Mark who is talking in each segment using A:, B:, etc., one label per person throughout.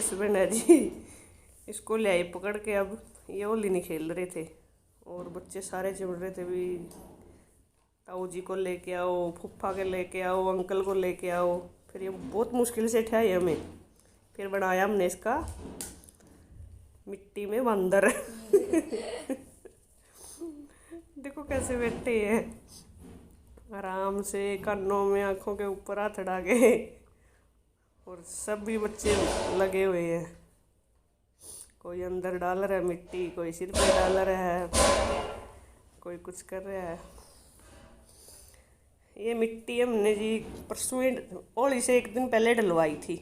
A: Husband है जी, इसको ले आए पकड़ के। अब ये होली नहीं खेल रहे थे और बच्चे सारे चिमड़ रहे थे भी, ताऊ जी को लेके आओ, फूफा के लेके आओ, अंकल को लेके आओ। फिर ये बहुत मुश्किल से उठाए हमें, फिर बनाया हमने इसका मिट्टी में बंदर। देखो कैसे बैठे हैं आराम से, कानों में आंखों के ऊपर हाथ अड़ा के, और सब भी बच्चे लगे हुए हैं। कोई अंदर डाल रहा है मिट्टी, कोई सिर पे डाल रहा है, कोई कुछ कर रहा है। ये मिट्टी हमने जी परसों होली से एक दिन पहले डलवाई थी,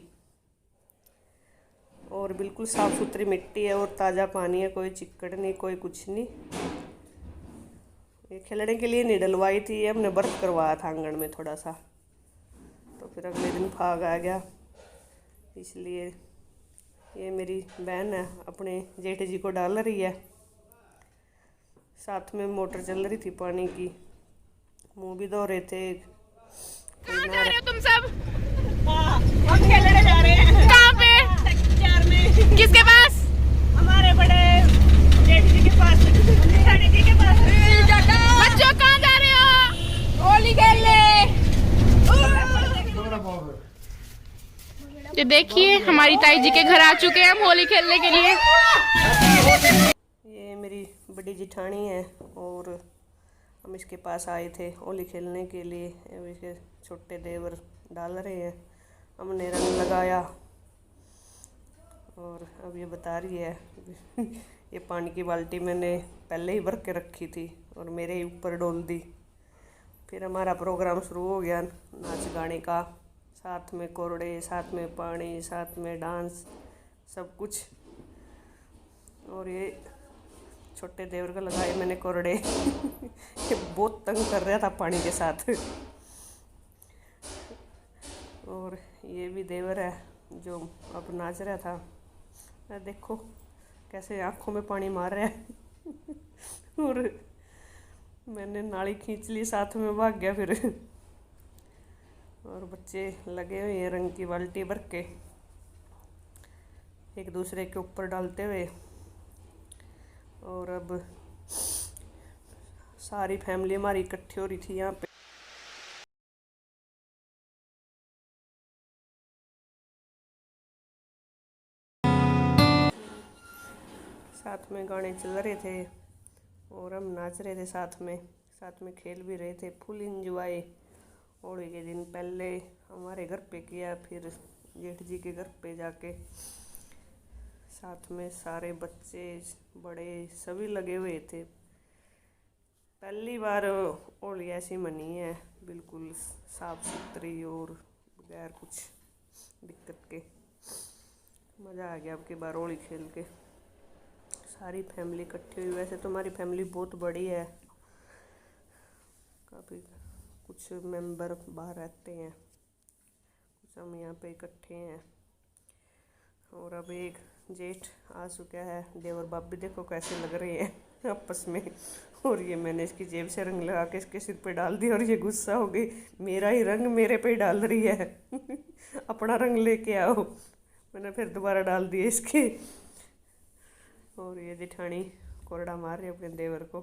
A: और बिल्कुल साफ़ सुथरी मिट्टी है और ताज़ा पानी है, कोई चिक्कड़ नहीं, कोई कुछ नहीं। ये खेलने के लिए नहीं डलवाई थी, ये हमने बर्फ करवाया था आंगन में थोड़ा सा, तो फिर अगले दिन फाग आ गया। इसलिए ये मेरी बहन है अपने जेठ जी को डाल रही है, साथ में मोटर चल रही थी पानी की, मुँह भी धो रहे थे।
B: कहाँ जा रहे हो तुम सब?
C: हम खेलने जा रहे हैं।
B: कहाँ पे?
C: चार में।
B: किसके पास?
C: हमारे बड़े जेठ जी के पास, रानी जी के पास।
B: बच्चों कहाँ जा रहे हो? होली खेलने। ये देखिए हमारी ताई जी के घर आ चुके हैं हम होली खेलने के लिए।
A: ये मेरी बड़ी जिठानी है और हम इसके पास आए थे होली खेलने के लिए। अब इसके छोटे देवर डाल रहे हैं, हमने रंग लगाया और अब ये बता रही है। ये पानी की बाल्टी मैंने पहले ही भर के रखी थी और मेरे ही ऊपर डोल दी। फिर हमारा प्रोग्राम शुरू हो गया नाच गाने का, साथ में कोरड़े, साथ में पानी, साथ में डांस, सब कुछ। और ये छोटे देवर का लगाए मैंने कोरड़े। ये बहुत तंग कर रहा था पानी के साथ। और ये भी देवर है जो अब नाच रहा था, देखो कैसे आंखों में पानी मार रहा है। और मैंने नाली खींच ली, साथ में भाग गया फिर। और बच्चे लगे हुए हैं रंग की बाल्टी भर के एक दूसरे के ऊपर डालते हुए। और अब सारी फैमिली हमारी इकट्ठी हो रही थी यहाँ पे। साथ में गाने चल रहे थे और हम नाच रहे थे साथ में खेल भी रहे थे। फुल इंजॉय होली के दिन पहले हमारे घर पे किया, फिर जेठ जी के घर पे जाके साथ में सारे बच्चे बड़े सभी लगे हुए थे। पहली बार होली ऐसी मनी है, बिल्कुल साफ सुथरी और बगैर कुछ दिक्कत के। मज़ा आ गया अब की बार होली खेल के, सारी फैमिली इकट्ठी हुई। वैसे तो हमारी फैमिली बहुत बड़ी है, काफ़ी कुछ मेंबर बाहर रहते हैं, कुछ हम यहाँ पे इकट्ठे हैं। और अब एक जेठ आ चुका है, देवर भाभी देखो कैसे लग रहे हैं आपस में। और ये मैंने इसकी जेब से रंग लगा के इसके सिर पे डाल दिया और ये गुस्सा हो गई, मेरा ही रंग मेरे पे डाल रही है। अपना रंग लेके आओ। मैंने फिर दोबारा डाल दिए इसके। और ये जिठानी कोरडा मार रही है अपने देवर को।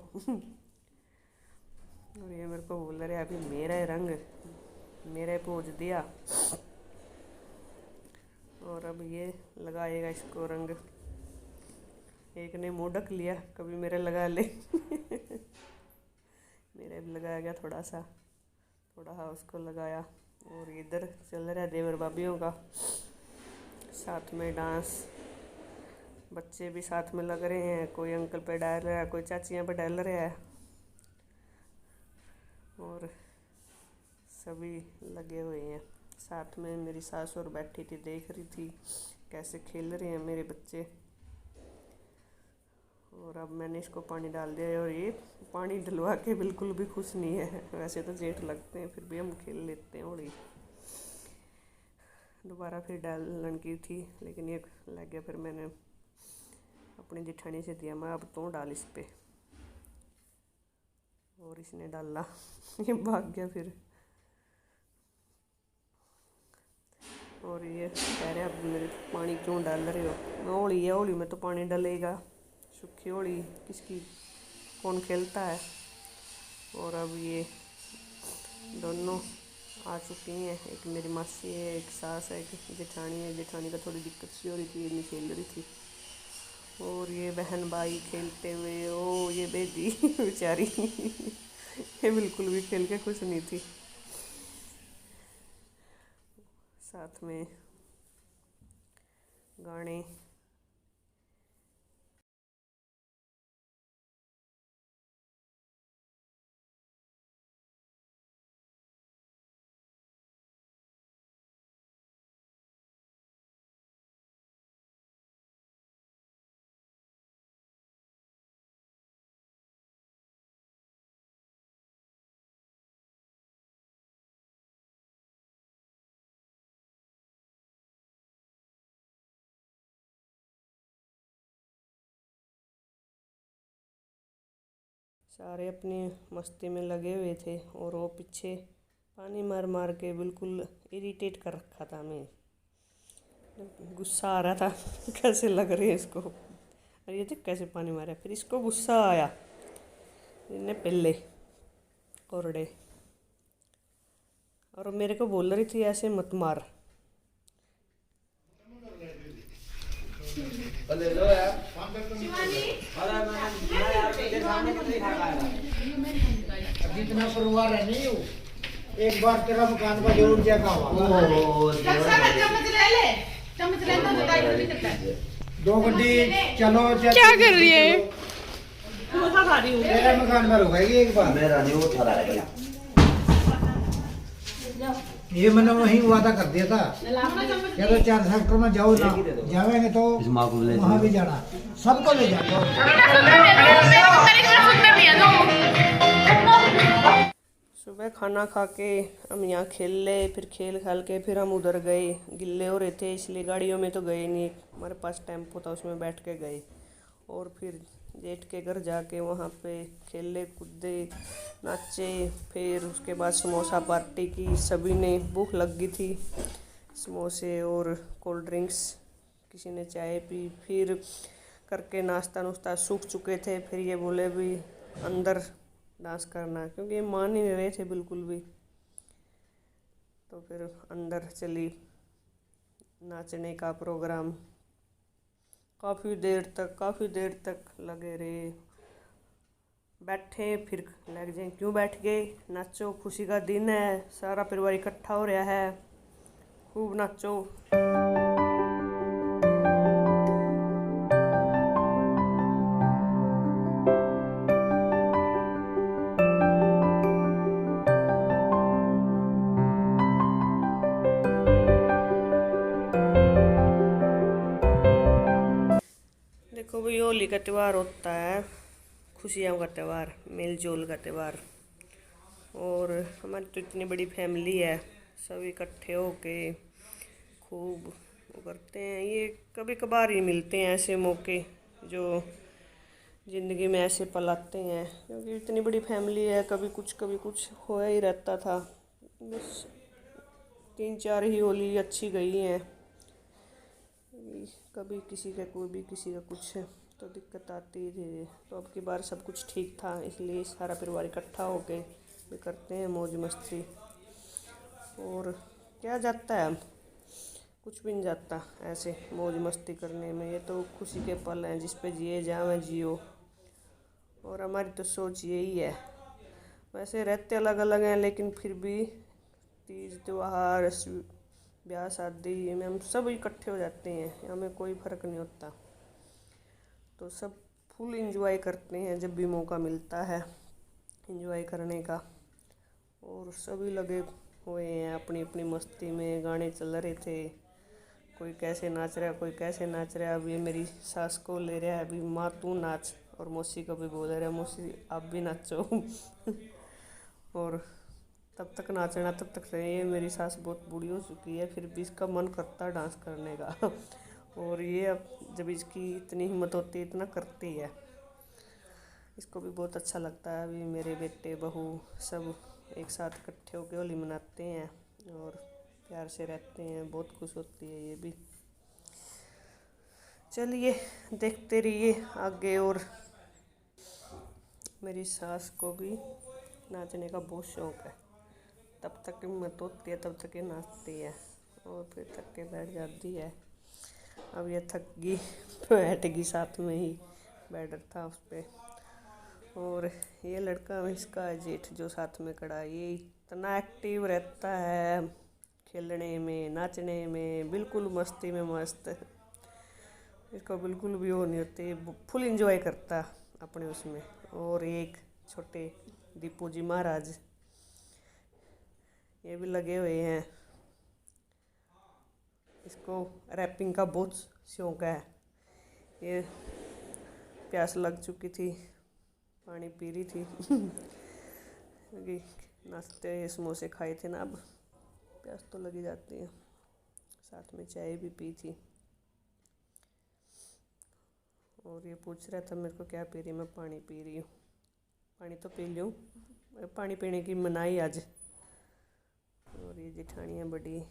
A: और ये मेरे को बोल रहे अभी मेरा ही रंग मेरे पोंछ दिया। और अब ये लगाएगा इसको रंग। एक ने मुँह ढक लिया, कभी मेरे लगा ले। मेरे भी लगाया गया थोड़ा सा, थोड़ा उसको लगाया। और इधर चल रहा है देवर भाभीयों का साथ में डांस। बच्चे भी साथ में लग रहे हैं, कोई अंकल पे डाल रहा है, कोई चाचियाँ पे डाल रहा है। और सभी लगे हुए हैं साथ में। मेरी सास और बैठी थी, देख रही थी कैसे खेल रहे हैं मेरे बच्चे। और अब मैंने इसको पानी डाल दिया और ये पानी डलवा के बिल्कुल भी खुश नहीं है। वैसे तो जेठ लगते हैं, फिर भी हम खेल लेते हैं होली। दोबारा फिर डालन की थी लेकिन ये लग गया, फिर मैंने अपनी जिठानी से दिया, मैं अब तो डाल इस पे। और इसने डाला। ये भाग गया फिर। और ये कह रहे अब मेरे पानी क्यों डाल रहे हो। मैं होली है, होली में तो पानी डलेगा, सूखी होली किसकी कौन खेलता है। और अब ये दोनों आ चुकी हैं, एक मेरी मासी है, एक सास है, एक जेठानी है। जेठानी का थोड़ी दिक्कत सी हो रही थी, ये नहीं खेल रही थी। और ये बहन भाई खेलते हुए, ओ ये बेटी बेचारी ये बिल्कुल भी खेल के खुश नहीं थी। साथ में गाने। सारे अपनी मस्ती में लगे हुए थे और वो पीछे पानी मार मार के बिल्कुल इरिटेट कर रखा था। मैं गुस्सा आ रहा था कैसे लग रहे हैं इसको। अरे ये देख कैसे पानी मारा, फिर इसको गुस्सा आया इन्हें पहले कोरडे, और मेरे को बोल रही थी ऐसे मत मार।
D: जितना परिवार है नहीं एक बार तेरा मकान का जरूर जाएगा।
B: चम्मच ले तो बताइए नहीं करता है।
D: 2 घंटे चलो
B: क्या कर रही है?
C: डोसा खा रही हूँ।
D: तेरा मकान पर होगा एक बार।
E: मेरा नहीं उठा रहा है।
D: ये मैंने वहीं वादा कर दिया था, या तो 4 सेक्टर में जाओ ना, जाएंगे तो वहाँ भी जाना, सबको ले जाओ।
A: सुबह खाना खा के हम यहाँ खेल ले, फिर खेल खाल के फिर हम उधर गए। गिल्ले हो रहे थे इसलिए गाड़ियों में तो गए नहीं, हमारे पास टेम्पो था उसमें बैठ के गए। और फिर जेठ के घर जाके वहाँ पे खेले कूदे नाचे। फिर उसके बाद समोसा पार्टी की, सभी ने भूख लग गई थी, समोसे और कोल्ड ड्रिंक्स, किसी ने चाय पी। फिर करके नाश्ता नुश्ता सूख चुके थे। फिर ये बोले भी अंदर डांस करना, क्योंकि ये मान ही नहीं रहे थे बिल्कुल भी। तो फिर अंदर चली नाचने का प्रोग्राम। काफ़ी देर तक लगे रहे, बैठे फिर लग जाए क्यों बैठ गए। नाचो, खुशी का दिन है, सारा परिवार इकट्ठा हो रहा है, खूब नाचो। देखो भाई, होली का त्यौहार होता है खुशियों का त्यौहार, मेल जोल का त्यौहार। और हमारी तो इतनी बड़ी फैमिली है, सब इकट्ठे होके खूब वो करते हैं। ये कभी कभार ही मिलते हैं ऐसे मौके जो ज़िंदगी में ऐसे पल आते हैं, क्योंकि इतनी बड़ी फैमिली है, कभी कुछ होया ही रहता था। बस 3-4 ही होली अच्छी गई हैं, कभी किसी का कोई भी किसी का कुछ तो दिक्कत आती थी। तो अब की बार सब कुछ ठीक था, इसलिए सारा परिवार इकट्ठा होके भी करते हैं मौज मस्ती। और क्या जाता है, कुछ भी नहीं जाता ऐसे मौज मस्ती करने में। ये तो खुशी के पल हैं जिस पे जिए जाएं जियो। और हमारी तो सोच यही है, वैसे रहते अलग अलग हैं लेकिन फिर भी तीज त्योहार ब्याह शादी में हम सब इकट्ठे हो जाते हैं, हमें कोई फ़र्क नहीं होता। तो सब फुल एंजॉय करते हैं जब भी मौका मिलता है एंजॉय करने का। और सभी लगे हुए हैं अपनी अपनी मस्ती में, गाने चल रहे थे, कोई कैसे नाच रहा है कोई कैसे नाच रहा है। अब ये मेरी सास को ले रहा है अभी, माँ तू नाच, और मौसी को भी बोल रहा है मौसी आप भी नाचो और तब तक नाचना तब तक सही। ये मेरी सास बहुत बूढ़ी हो चुकी है, फिर भी इसका मन करता है डांस करने का और ये अब जब इसकी इतनी हिम्मत होती है इतना करती है, इसको भी बहुत अच्छा लगता है। अभी मेरे बेटे बहू सब एक साथ इकट्ठे होकर होली मनाते हैं और प्यार से रहते हैं, बहुत खुश होती है ये भी। चलिए देखते रहिए आगे। और मेरी सास को भी नाचने का बहुत शौक़ है, तब तक हिम्मत होती है तब तक ये नाचती है और फिर थक के बैठ जाती है। अब ये थक गई बैठेगी, साथ में ही बैठर था उस पर। और ये लड़का इसका जेठ जो साथ में खड़ा, ये इतना एक्टिव रहता है, खेलने में नाचने में बिल्कुल मस्ती में मस्त। इसको बिल्कुल भी वो नहीं होती, फुल एंजॉय करता अपने उसमें। और एक छोटे दीपू जी महाराज, ये भी लगे हुए हैं, इसको रैपिंग का बहुत शौक़ है। ये प्यास लग चुकी थी, पानी पी रही थी क्योंकि नाश्ते समोसे खाए थे ना, अब प्यास तो लगी जाती है। साथ में चाय भी पी थी। और ये पूछ रहा था मेरे को क्या पी रही, मैं पानी पी रही हूँ। पानी तो पी लूँ, पानी पीने की मनाही आज। और ये जेठानियाँ बड़ी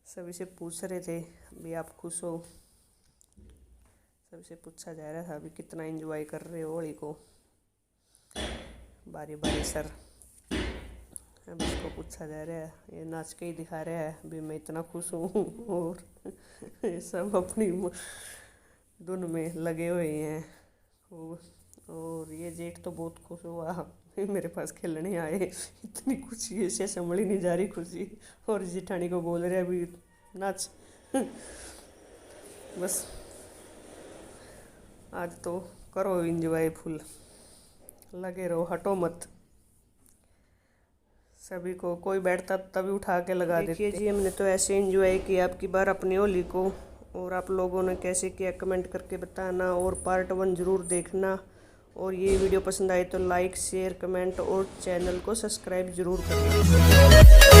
A: सभी से पूछ रहे थे भी आप खुश हो, सबसे पूछा जा रहा था अभी कितना एंजॉय कर रहे हो होली को, बारी बारी सर। अब इसको पूछा जा रहा है, ये नाच के ही दिखा रहा है भी मैं इतना खुश हूँ। और ये सब अपनी धुन में लगे हुए हैं खूब। और ये जेठ तो बहुत खुश हुआ, मेरे पास खेलने आए, इतनी खुशी ऐसे संभल ही नहीं जा रही खुशी। और जेठानी को बोल रहे अभी नाच बस, आज तो करो एंजॉय फुल, लगे रहो, हटो मत। सभी को कोई बैठता तभी उठा के लगा देते जी। हमने तो ऐसे एंजॉय किया आपकी बार अपनी होली को, और आप लोगों ने कैसे किया कमेंट करके बताना, और पार्ट 1 ज़रूर देखना। और ये वीडियो पसंद आए तो लाइक शेयर कमेंट और चैनल को सब्सक्राइब ज़रूर करना।